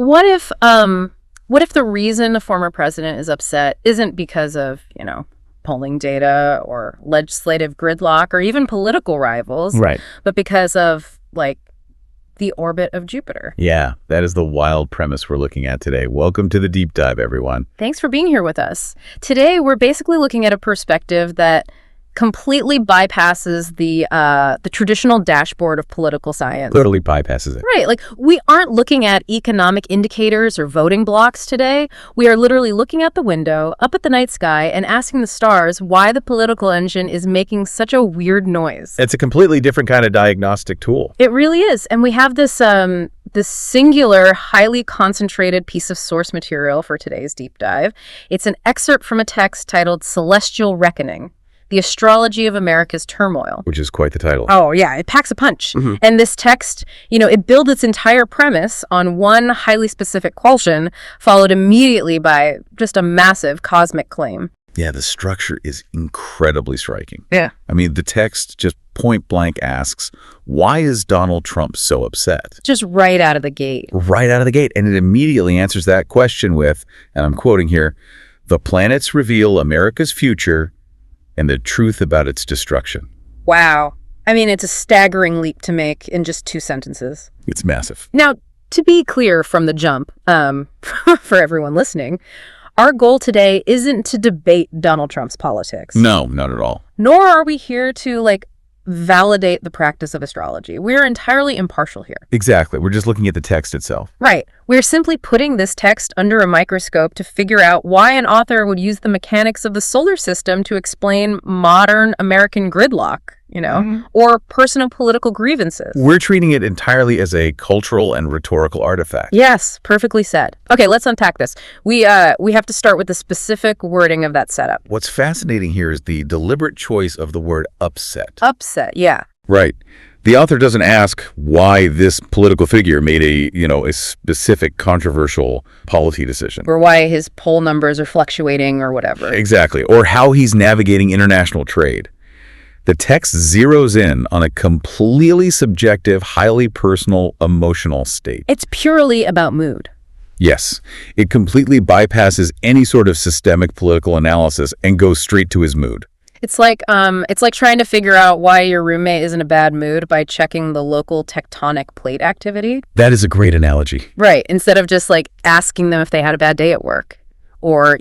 what if the reason a former president is upset isn't because of, polling data or legislative gridlock or even political rivals, right, but because of, the orbit of Jupiter? Yeah, that is the wild premise we're looking at today. Welcome to the deep dive, everyone. Thanks for being here with us. Today, we're basically looking at a perspective that completely bypasses the traditional dashboard of political science. Totally bypasses it. Right. We aren't looking at economic indicators or voting blocks today. We are literally looking out the window, up at the night sky, and asking the stars why the political engine is making such a weird noise. It's a completely different kind of diagnostic tool. It really is. And we have this singular, highly concentrated piece of source material for today's deep dive. It's an excerpt from a text titled Celestial Reckoning: The Astrology of America's Turmoil. Which is quite the title. Oh, yeah. It packs a punch. Mm-hmm. And this text, it builds its entire premise on one highly specific quotient, followed immediately by just a massive cosmic claim. Yeah, the structure is incredibly striking. Yeah. I mean, the text just point blank asks, why is Donald Trump so upset? Just right out of the gate. Right out of the gate. And it immediately answers that question with, and I'm quoting here, "The planets reveal America's future and the truth about its destruction." Wow. I mean, it's a staggering leap to make in just 2 sentences. It's massive. Now, to be clear from the jump, for everyone listening, our goal today isn't to debate Donald Trump's politics. No, not at all. Nor are we here to, validate the practice of astrology. We're entirely impartial here. Exactly. We're just looking at the text itself. Right. We're simply putting this text under a microscope to figure out why an author would use the mechanics of the solar system to explain modern American gridlock, or personal political grievances. We're treating it entirely as a cultural and rhetorical artifact. Yes, perfectly said. Okay, let's unpack this. We have to start with the specific wording of that setup. What's fascinating here is the deliberate choice of the word upset. Upset, yeah. Right. The author doesn't ask why this political figure made a specific controversial policy decision. Or why his poll numbers are fluctuating or whatever. Exactly. Or how he's navigating international trade. The text zeroes in on a completely subjective, highly personal, emotional state. It's purely about mood. Yes. It completely bypasses any sort of systemic political analysis and goes straight to his mood. It's like trying to figure out why your roommate is in a bad mood by checking the local tectonic plate activity. That is a great analogy. Right. Instead of just asking them if they had a bad day at work, or,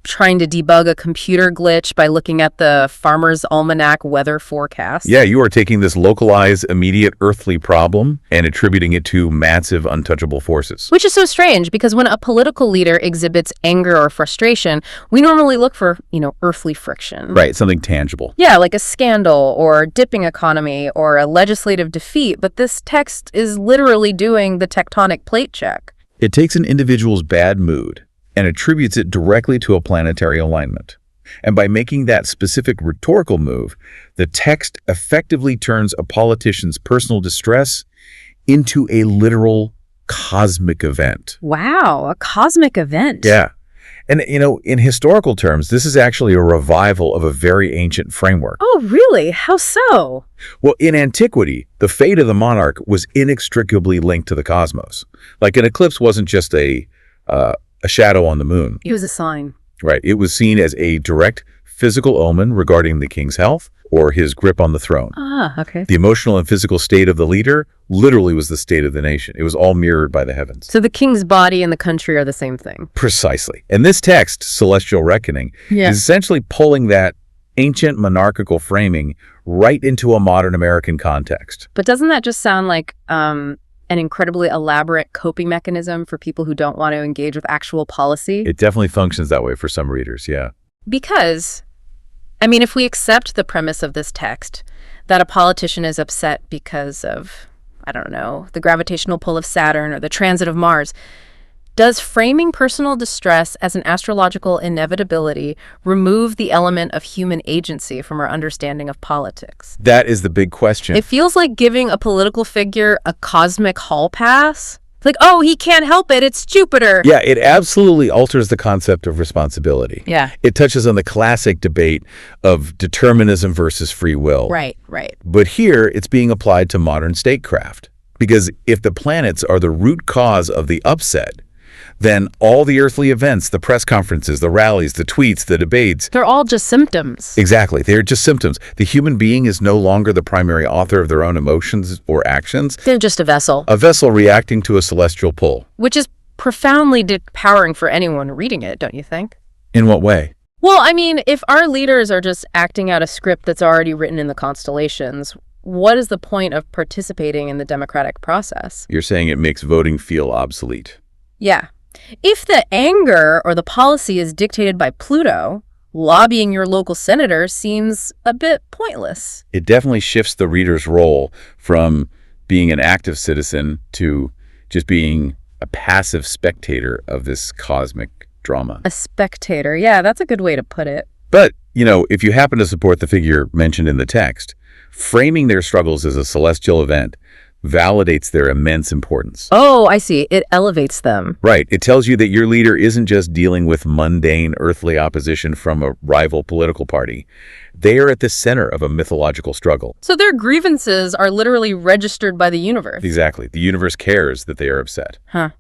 trying to debug a computer glitch by looking at the Farmer's Almanac weather forecast. Yeah, you are taking this localized, immediate earthly problem and attributing it to massive, untouchable forces. Which is so strange, because when a political leader exhibits anger or frustration, we normally look for, earthly friction. Right, something tangible. Yeah, like a scandal or dipping economy or a legislative defeat, but this text is literally doing the tectonic plate check. It takes an individual's bad mood and attributes it directly to a planetary alignment. And by making that specific rhetorical move, the text effectively turns a politician's personal distress into a literal cosmic event. Wow, a cosmic event. Yeah. And, in historical terms, this is actually a revival of a very ancient framework. Oh, really? How so? Well, in antiquity, the fate of the monarch was inextricably linked to the cosmos. Like an eclipse wasn't just a shadow on the moon. It was a sign. Right. It was seen as a direct physical omen regarding the king's health or his grip on the throne. Ah, okay. The emotional and physical state of the leader literally was the state of the nation. It was all mirrored by the heavens. So the king's body and the country are the same thing. Precisely. And this text, Celestial Reckoning, is essentially pulling that ancient monarchical framing right into a modern American context. But doesn't that just sound like an incredibly elaborate coping mechanism for people who don't want to engage with actual policy? It definitely functions that way for some readers, yeah. Because, if we accept the premise of this text, that a politician is upset because of, the gravitational pull of Saturn or the transit of Mars, does framing personal distress as an astrological inevitability remove the element of human agency from our understanding of politics? That is the big question. It feels like giving a political figure a cosmic hall pass. Like, oh, he can't help it, it's Jupiter. Yeah, it absolutely alters the concept of responsibility. Yeah. It touches on the classic debate of determinism versus free will. Right. But here, it's being applied to modern statecraft. Because if the planets are the root cause of the upset, then all the earthly events, the press conferences, the rallies, the tweets, the debates, They're all just symptoms. exactly, they're just symptoms. The human being is no longer the primary author of their own emotions or actions, They're just a vessel, a vessel reacting to a celestial pull. which is profoundly empowering for anyone reading it, don't you think? In what way? Well, I mean, if our leaders are just acting out a script that's already written in the constellations, what is the point of participating in the democratic process? You're saying it makes voting feel obsolete. Yeah. If the anger or the policy is dictated by Pluto, lobbying your local senator seems a bit pointless. It definitely shifts the reader's role from being an active citizen to just being a passive spectator of this cosmic drama. A spectator. Yeah, that's a good way to put it. But, if you happen to support the figure mentioned in the text, framing their struggles as a celestial event validates their immense importance. Oh, I see. It elevates them. Right. It tells you that your leader isn't just dealing with mundane earthly opposition from a rival political party. They are at the center of a mythological struggle. So their grievances are literally registered by the universe. Exactly. The universe cares that they are upset. Huh.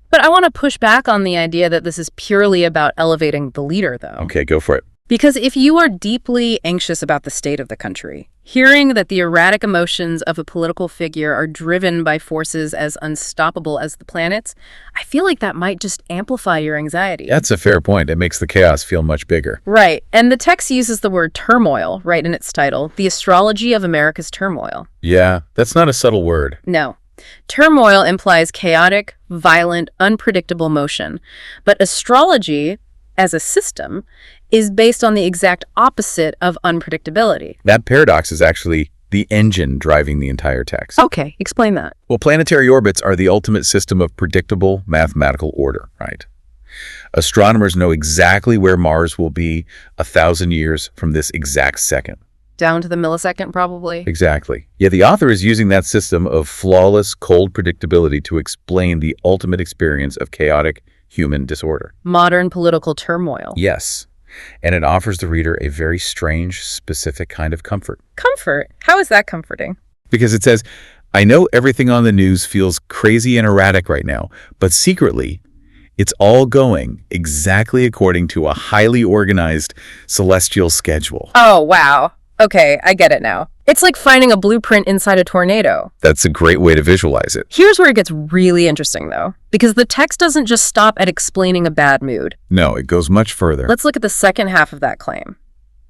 But I want to push back on the idea that this is purely about elevating the leader, though. Okay, go for it. Because if you are deeply anxious about the state of the country, hearing that the erratic emotions of a political figure are driven by forces as unstoppable as the planets, I feel like that might just amplify your anxiety. That's a fair point. It makes the chaos feel much bigger. Right. And the text uses the word turmoil right in its title, the Astrology of America's Turmoil. Yeah, that's not a subtle word. No. Turmoil implies chaotic, violent, unpredictable motion. But astrology, as a system, is based on the exact opposite of unpredictability. That paradox is actually the engine driving the entire text. Okay, explain that. Well, planetary orbits are the ultimate system of predictable mathematical order, right? Astronomers know exactly where Mars will be 1,000 years from this exact second. Down to the millisecond, probably. Exactly. Yet the author is using that system of flawless, cold predictability to explain the ultimate experience of chaotic human disorder. Modern political turmoil. Yes. And it offers the reader a very strange, specific kind of comfort. Comfort? How is that comforting? Because it says, I know everything on the news feels crazy and erratic right now, but secretly, it's all going exactly according to a highly organized celestial schedule. Oh, wow. Okay, I get it now. It's like finding a blueprint inside a tornado. That's a great way to visualize it. Here's where it gets really interesting, though, because the text doesn't just stop at explaining a bad mood. No, it goes much further. Let's look at the second half of that claim.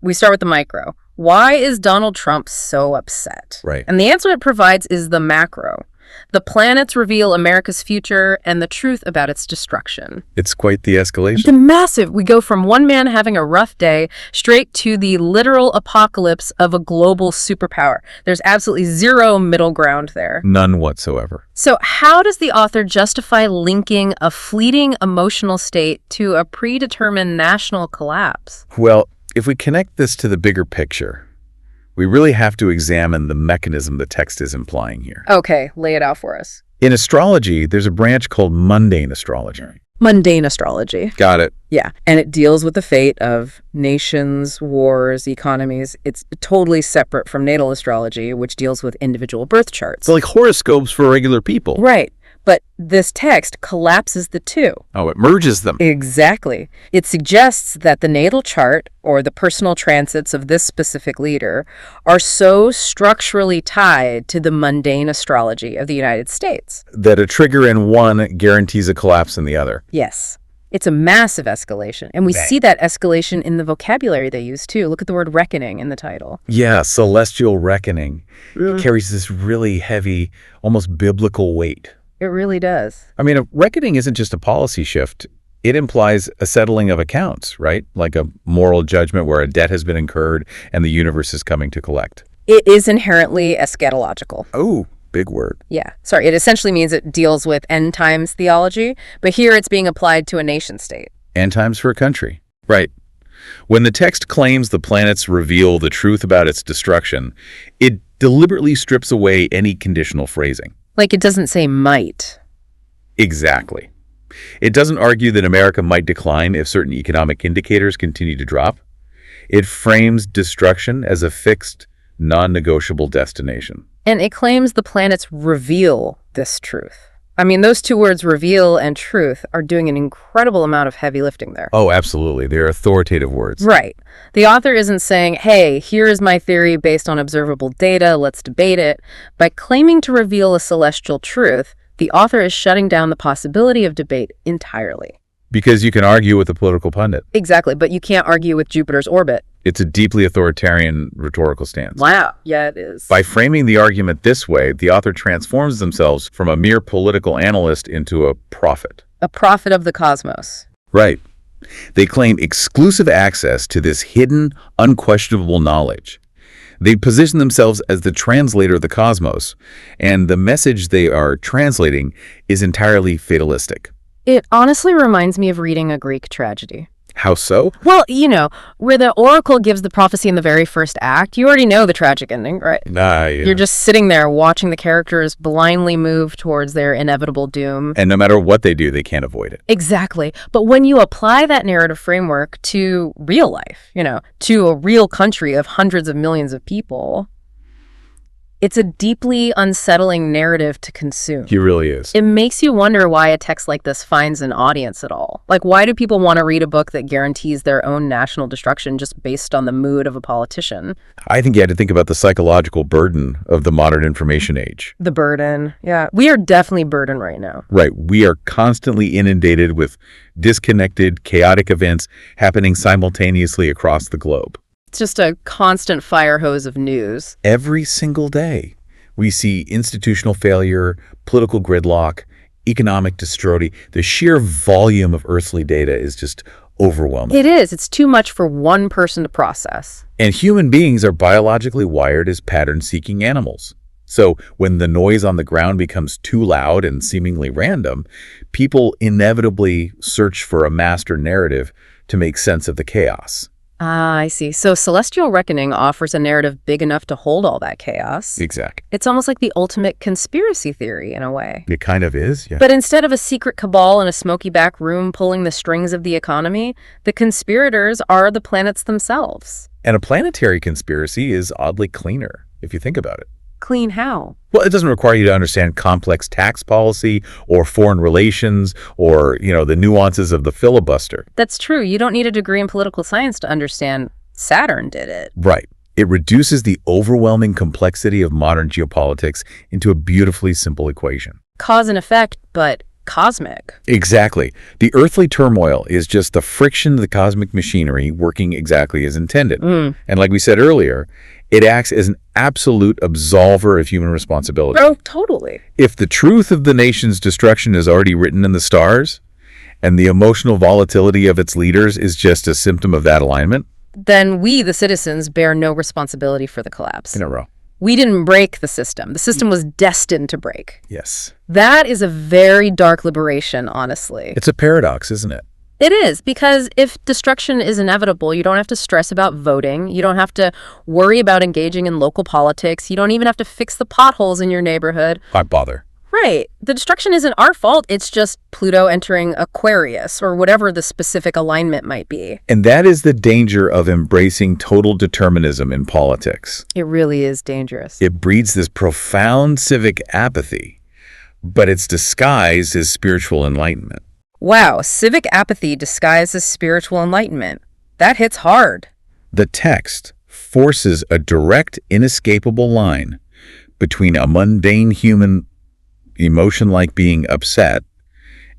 We start with the micro. Why is Donald Trump so upset? Right. And the answer it provides is the macro. The planets reveal America's future and the truth about its destruction. It's quite the escalation. The massive. We go from one man having a rough day straight to the literal apocalypse of a global superpower. There's absolutely zero middle ground there. None whatsoever. So how does the author justify linking a fleeting emotional state to a predetermined national collapse? Well, if we connect this to the bigger picture, we really have to examine the mechanism the text is implying here. Okay, lay it out for us. In astrology, there's a branch called mundane astrology. Mundane astrology. Got it. Yeah, and it deals with the fate of nations, wars, economies. It's totally separate from natal astrology, which deals with individual birth charts. It's like horoscopes for regular people. Right, but this text collapses the two. Oh, it merges them. Exactly. It suggests that the natal chart, or the personal transits of this specific leader, are so structurally tied to the mundane astrology of the United States. That a trigger in one guarantees a collapse in the other. Yes. It's a massive escalation, and we see that escalation in the vocabulary they use, too. Look at the word reckoning in the title. Yeah, celestial reckoning. It carries this really heavy, almost biblical weight. It really does. I mean, a reckoning isn't just a policy shift. It implies a settling of accounts, right? Like a moral judgment where a debt has been incurred and the universe is coming to collect. It is inherently eschatological. Oh, big word. Yeah. Sorry, it essentially means it deals with end times theology, but here it's being applied to a nation state. End times for a country. Right. When the text claims the planets reveal the truth about its destruction, it deliberately strips away any conditional phrasing. Like it doesn't say might. Exactly. It doesn't argue that America might decline if certain economic indicators continue to drop. It frames destruction as a fixed, non-negotiable destination. And it claims the planets reveal this truth. I mean, those two words, reveal and truth, are doing an incredible amount of heavy lifting there. Oh, absolutely. They're authoritative words. Right. The author isn't saying, hey, here is my theory based on observable data, let's debate it. By claiming to reveal a celestial truth, the author is shutting down the possibility of debate entirely. Because you can argue with a political pundit. Exactly, but you can't argue with Jupiter's orbit. It's a deeply authoritarian rhetorical stance. Wow. Yeah, it is. By framing the argument this way, the author transforms themselves from a mere political analyst into a prophet. A prophet of the cosmos. Right. They claim exclusive access to this hidden, unquestionable knowledge. They position themselves as the translator of the cosmos, and the message they are translating is entirely fatalistic. It honestly reminds me of reading a Greek tragedy. How so? Well, where the oracle gives the prophecy in the very first act, you already know the tragic ending, right? Yeah. You're just sitting there watching the characters blindly move towards their inevitable doom. And no matter what they do, they can't avoid it. Exactly. But when you apply that narrative framework to real life, to a real country of hundreds of millions of people, it's a deeply unsettling narrative to consume. He really is. It makes you wonder why a text like this finds an audience at all. Like, why do people want to read a book that guarantees their own national destruction just based on the mood of a politician? I think you had to think about the psychological burden of the modern information age. The burden. Yeah. We are definitely burdened right now. Right. We are constantly inundated with disconnected, chaotic events happening simultaneously across the globe. It's just a constant fire hose of news. Every single day, we see institutional failure, political gridlock, economic destruction. The sheer volume of earthly data is just overwhelming. It is. It's too much for one person to process. And human beings are biologically wired as pattern-seeking animals. So when the noise on the ground becomes too loud and seemingly random, people inevitably search for a master narrative to make sense of the chaos. Ah, I see. So Celestial Reckoning offers a narrative big enough to hold all that chaos. Exactly. It's almost like the ultimate conspiracy theory in a way. It kind of is, yeah. But instead of a secret cabal in a smoky back room pulling the strings of the economy, the conspirators are the planets themselves. And a planetary conspiracy is oddly cleaner, if you think about it. Clean how? Well, it doesn't require you to understand complex tax policy or foreign relations or, the nuances of the filibuster. That's true. You don't need a degree in political science to understand Saturn did it. Right. It reduces the overwhelming complexity of modern geopolitics into a beautifully simple equation. Cause and effect, but cosmic. Exactly. The earthly turmoil is just the friction of the cosmic machinery working exactly as intended. And like we said earlier, it acts as an absolute absolver of human responsibility. Oh, totally. If the truth of the nation's destruction is already written in the stars, and the emotional volatility of its leaders is just a symptom of that alignment, then we, the citizens, bear no responsibility for the collapse. in a row. We didn't break the system. The system was destined to break. Yes. That is a very dark liberation, honestly. It's a paradox, isn't it? It is, because if destruction is inevitable, you don't have to stress about voting. You don't have to worry about engaging in local politics. You don't even have to fix the potholes in your neighborhood. Why bother? Right. The destruction isn't our fault. It's just Pluto entering Aquarius or whatever the specific alignment might be. And that is the danger of embracing total determinism in politics. It really is dangerous. It breeds this profound civic apathy, but it's disguised as spiritual enlightenment. Wow, civic apathy disguised as spiritual enlightenment. That hits hard. The text forces a direct, inescapable line between a mundane human emotion like being upset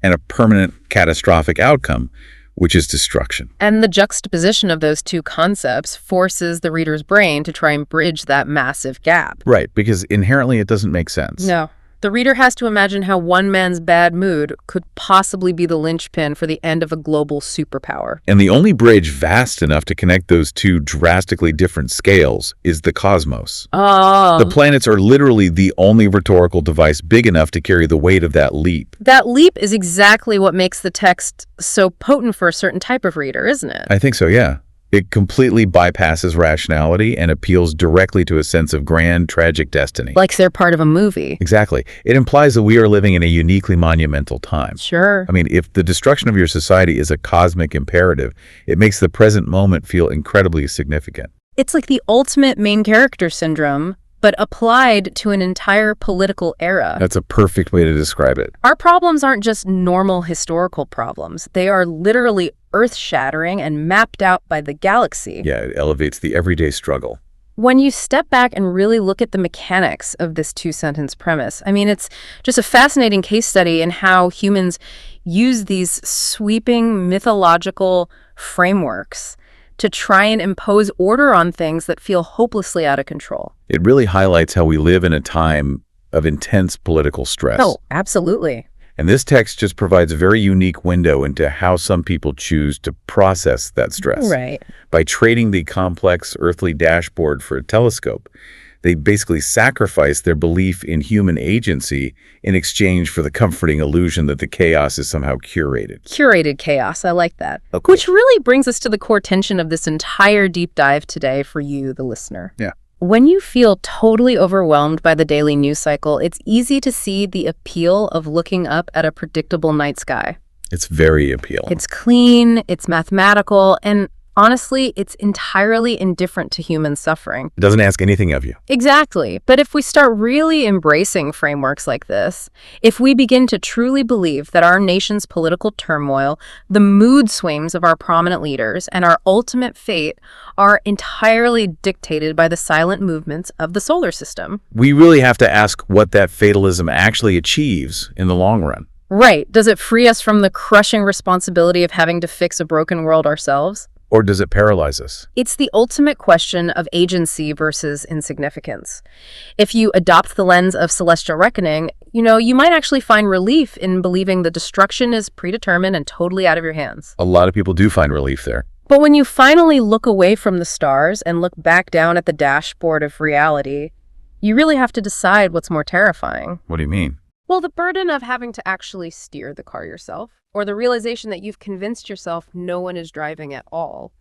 and a permanent catastrophic outcome, which is destruction. And the juxtaposition of those two concepts forces the reader's brain to try and bridge that massive gap. Right, because inherently it doesn't make sense. No. The reader has to imagine how one man's bad mood could possibly be the linchpin for the end of a global superpower. And the only bridge vast enough to connect those two drastically different scales is the cosmos. The planets are literally the only rhetorical device big enough to carry the weight of that leap. That leap is exactly what makes the text so potent for a certain type of reader, isn't it? I think so, yeah. It completely bypasses rationality and appeals directly to a sense of grand, tragic destiny. Like they're part of a movie. Exactly. It implies that we are living in a uniquely monumental time. Sure. I mean, if the destruction of your society is a cosmic imperative, it makes the present moment feel incredibly significant. It's like the ultimate main character syndrome, but applied to an entire political era. That's a perfect way to describe it. Our problems aren't just normal historical problems. They are literally earth-shattering and mapped out by the galaxy. Yeah, it elevates the everyday struggle. When you step back and really look at the mechanics of this two-sentence premise, I mean, it's just a fascinating case study in how humans use these sweeping mythological frameworks to try and impose order on things that feel hopelessly out of control. It really highlights how we live in a time of intense political stress. Oh, absolutely. And this text just provides a very unique window into how some people choose to process that stress. Right. By trading the complex earthly dashboard for a telescope, they basically sacrifice their belief in human agency in exchange for the comforting illusion that the chaos is somehow curated. Curated chaos. I like that. Okay. Which really brings us to the core tension of this entire deep dive today for you, the listener. Yeah. When you feel totally overwhelmed by the daily news cycle, it's easy to see the appeal of looking up at a predictable night sky. It's very appealing. It's clean, it's mathematical, and honestly, it's entirely indifferent to human suffering. It doesn't ask anything of you. Exactly. But if we start really embracing frameworks like this, if we begin to truly believe that our nation's political turmoil, the mood swings of our prominent leaders, and our ultimate fate are entirely dictated by the silent movements of the solar system. We really have to ask what that fatalism actually achieves in the long run. Right. Does it free us from the crushing responsibility of having to fix a broken world ourselves? Or does it paralyze us? It's the ultimate question of agency versus insignificance. If you adopt the lens of celestial reckoning, you might actually find relief in believing the destruction is predetermined and totally out of your hands. A lot of people do find relief there. But when you finally look away from the stars and look back down at the dashboard of reality, you really have to decide what's more terrifying. What do you mean? Well, the burden of having to actually steer the car yourself, or the realization that you've convinced yourself no one is driving at all.